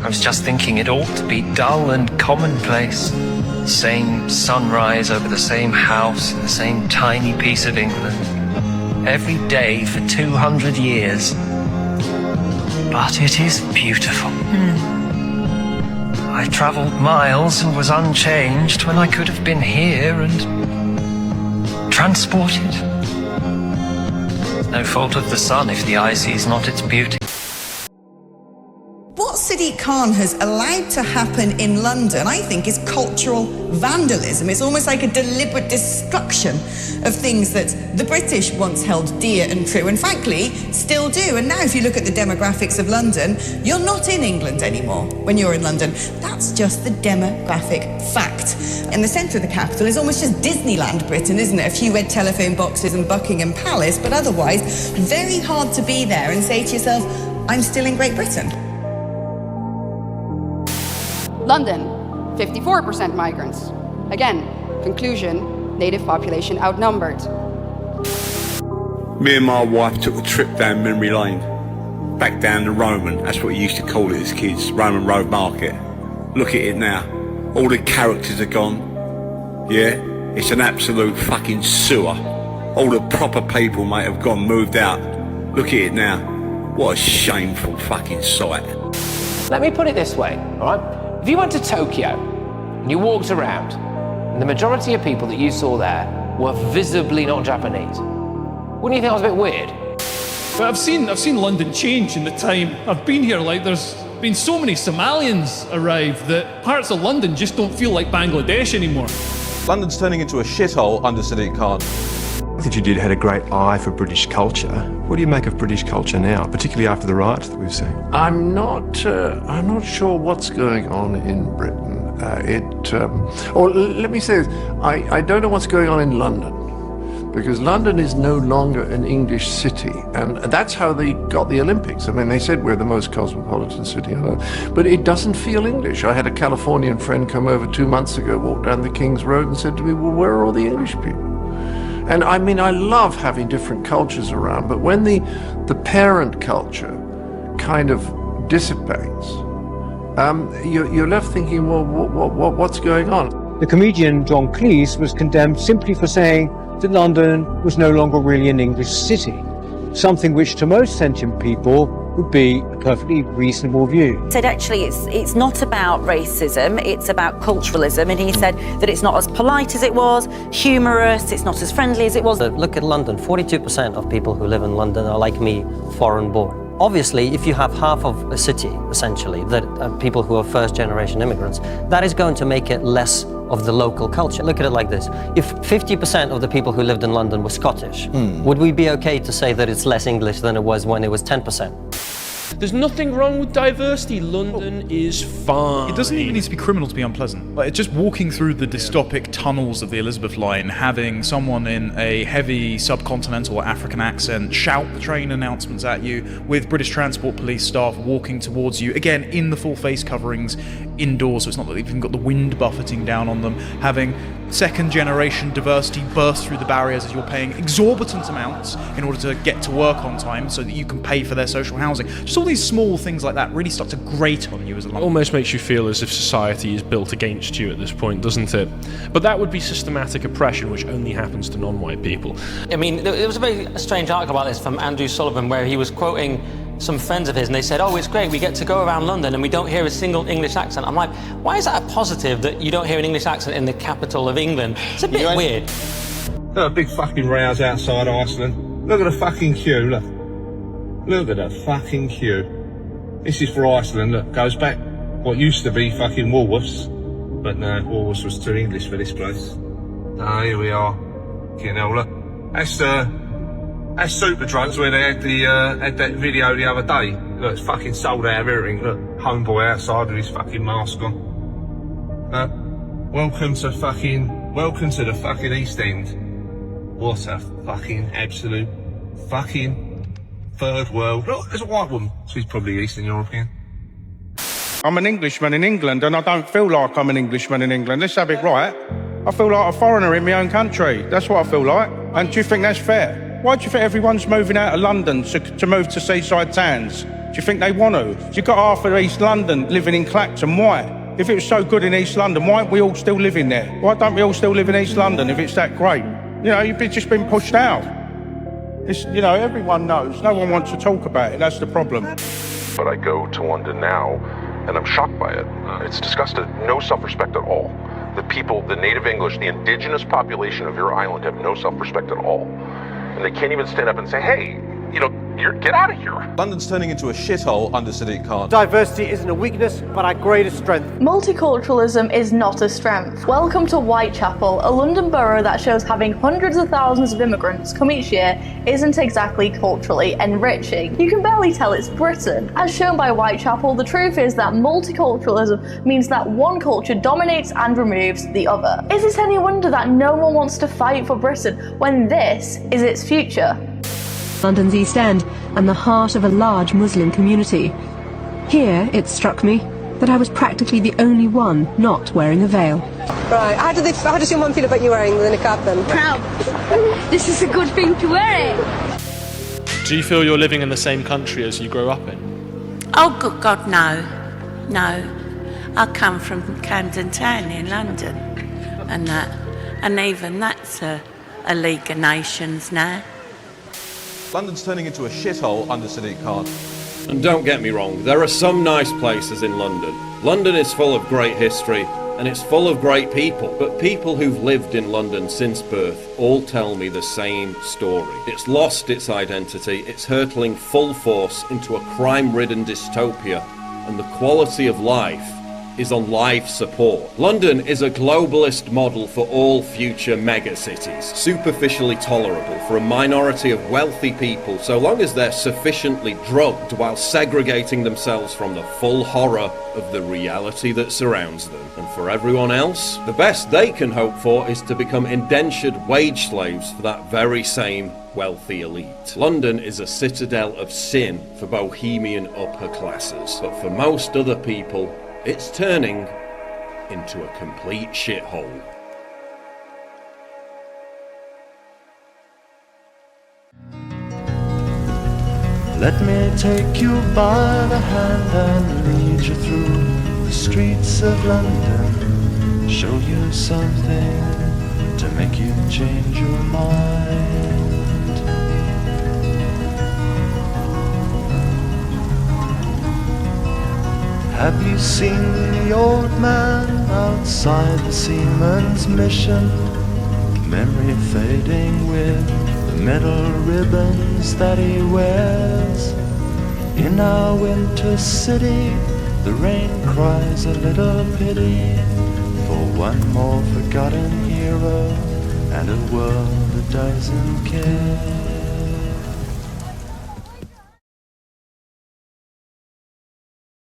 I was just thinking it ought to be dull and commonplace. Same sunrise over the same house in the same tiny piece of England. Every day for 200 years. But it is beautiful. I travelled miles and was unchanged when I could have been here and transported. No fault of the sun if the eye sees not its beauty. What Sadiq Khan has allowed to happen in London, I think, is cultural vandalism. It's almost like a deliberate destruction of things that the British once held dear and true, and frankly, still do. And now if you look at the demographics of London, you're not in England anymore when you're in London. That's just the demographic fact. In the centre of the capital is almost just Disneyland Britain, isn't it? A few red telephone boxes and Buckingham Palace, but otherwise, very hard to be there and say to yourself, I'm still in Great Britain. London, 54% migrants. Again, conclusion, native population outnumbered. Me and my wife took a trip down memory lane, back down to Roman, that's what we used to call it as kids, Roman Road Market. Look at it now, all the characters are gone, yeah? It's an absolute fucking sewer. All the proper people, mate, have gone, moved out. Look at it now, what a shameful fucking sight. Let me put it this way, all right? If you went to Tokyo and you walked around and the majority of people that you saw there were visibly not Japanese, wouldn't you think that was a bit weird? But I've seen London change in the time I've been here. Like, there's been so many Somalians arrive that parts of London just don't feel like Bangladesh anymore. London's turning into a shithole under Sadiq Khan. I think you had a great eye for British culture. What do you make of British culture now, particularly after the riots that we've seen? I'm not sure what's going on in Britain. Or let me say this, I don't know what's going on in London, because London is no longer an English city, and that's how they got the Olympics. I mean, they said we're the most cosmopolitan city on earth, but it doesn't feel English. I had a Californian friend come over 2 months ago, walk down the King's Road and said to me, well, where are all the English people? And I mean, I love having different cultures around, but when the parent culture kind of dissipates, you're left thinking, well, what's going on? The comedian John Cleese was condemned simply for saying that London was no longer really an English city, something which to most sentient people would be a perfectly reasonable view. He said actually it's not about racism, it's about culturalism, and he said that it's not as polite as it was, humorous, it's not as friendly as it was. Look at London, 42% of people who live in London are like me, foreign born. Obviously, if you have half of a city, essentially, that are people who are first-generation immigrants, that is going to make it less of the local culture. Look at it like this. If 50% of the people who lived in London were Scottish, would we be okay to say that it's less English than it was when it was 10%? There's nothing wrong with diversity. London is fine. It doesn't even need to be criminal to be unpleasant. Like, just walking through the dystopic tunnels of the Elizabeth line, having someone in a heavy subcontinental or African accent shout the train announcements at you, with British Transport Police staff walking towards you, again, in the full face coverings, indoors, so it's not that they've even got the wind buffeting down on them, having second-generation diversity burst through the barriers as you're paying exorbitant amounts in order to get to work on time so that you can pay for their social housing. Just all these small things like that really start to grate on you as a Londoner. It almost makes you feel as if society is built against you at this point, doesn't it? But that would be systematic oppression, which only happens to non-white people. I mean, there was a very strange article about this from Andrew Sullivan where he was quoting some friends of his and they said, oh, it's great, we get to go around London and we don't hear a single English accent. I'm like, why is that a positive that you don't hear an English accent in the capital of England? It's a bit weird. Look at big fucking rows outside Iceland. Look at the fucking queue, look. Look at the fucking queue. This is for Iceland, look, goes back what used to be fucking Woolworths. But no, Woolworths was too English for this place. Ah, here we are. You know, look. That's Super Drugs where they had that video the other day. Look, it's fucking sold out of everything. Look, homeboy outside with his fucking mask on. Welcome to the fucking East End. What a fucking absolute fucking third world. Look, there's a white woman. She's probably Eastern European. I'm an Englishman in England and I don't feel like I'm an Englishman in England. Let's have it right. I feel like a foreigner in my own country. That's what I feel like. And do you think that's fair? Why do you think everyone's moving out of London to move to seaside towns? Do you think they want to? You've got half of East London living in Clacton. Why? If it was so good in East London, why aren't we all still living there? Why don't we all still live in East London if it's that great? You know, you've just been pushed out. It's, you know, everyone knows. No one wants to talk about it. That's the problem. But I go to London now, and I'm shocked by it. It's disgusting. No self-respect at all. The people, the native English, the indigenous population of your island have no self-respect at all. And they can't even stand up and say, hey, you know, get out of here. London's turning into a shithole under Sadiq Khan. Diversity isn't a weakness, but our greatest strength. Multiculturalism is not a strength. Welcome to Whitechapel, a London borough that shows having hundreds of thousands of immigrants come each year isn't exactly culturally enriching. You can barely tell it's Britain. As shown by Whitechapel, the truth is that multiculturalism means that one culture dominates and removes the other. Is it any wonder that no one wants to fight for Britain when this is its future? London's East End and the heart of a large Muslim community. Here, it struck me that I was practically the only one not wearing a veil. Right, how does your mum feel about you wearing the niqab then? Proud. This is a good thing to wear it. Do you feel you're living in the same country as you grew up in? Oh, good God, no. No. I come from Camden Town in London, and even that's a League of Nations now. London's turning into a shithole under Sadiq Khan. And don't get me wrong, there are some nice places in London. London is full of great history, and it's full of great people. But people who've lived in London since birth all tell me the same story. It's lost its identity, it's hurtling full force into a crime-ridden dystopia, and the quality of life is on life support. London is a globalist model for all future megacities, superficially tolerable for a minority of wealthy people so long as they're sufficiently drugged while segregating themselves from the full horror of the reality that surrounds them. And for everyone else, the best they can hope for is to become indentured wage slaves for that very same wealthy elite. London is a citadel of sin for bohemian upper classes, but for most other people, it's turning into a complete shithole. Let me take you by the hand and lead you through the streets of London. Show you something to make you change your mind. Have you seen the old man outside the seaman's mission? Memory fading with the metal ribbons that he wears. In our winter city, the rain cries a little pity for one more forgotten hero and a world that doesn't care.